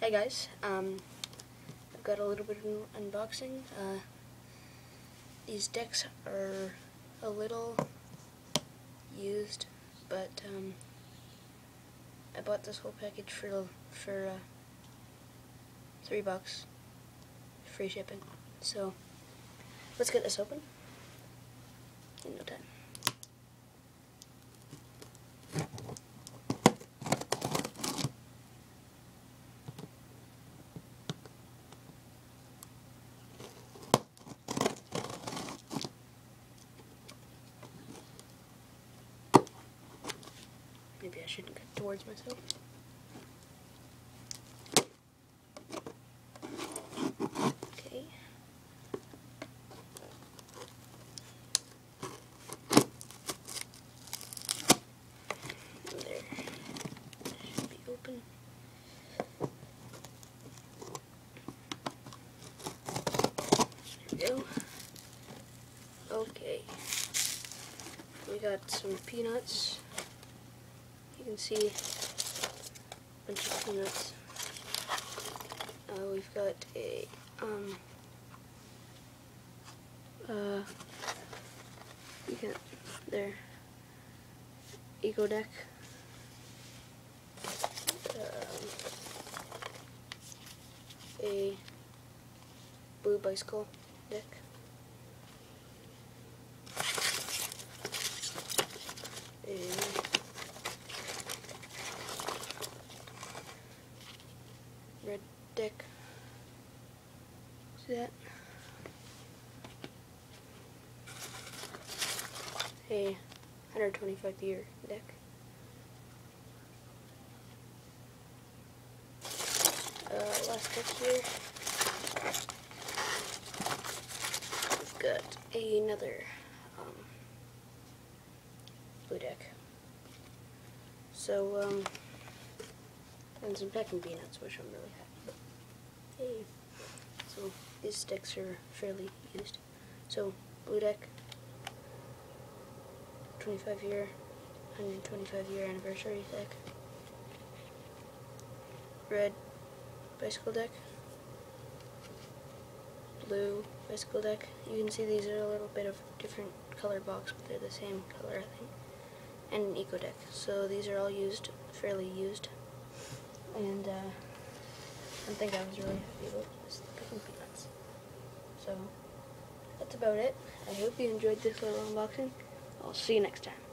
Hi guys, I've got a little bit of an unboxing. These decks are a little used, but I bought this whole package for $3, free shipping. So let's get this open in no time. Maybe I shouldn't cut towards myself. Okay. There. Should be open. There we go. Okay. We got some peanuts. You can see a bunch of peanuts. We've got a there, Eco deck. A blue bicycle deck. A red deck. See that? A 125-year deck. Last deck here. We've got another blue deck. So, and some pecking peanuts, which I'm really happy about. Hey. So these decks are fairly used. So blue deck, 125-year anniversary deck. Red bicycle deck. Blue bicycle deck. You can see these are a little bit of different color box, but they're the same color, I think. And an eco deck. So these are all used, fairly used. And I think I was really happy about this picking peanuts. So that's about it. I hope you enjoyed this little unboxing. I'll see you next time.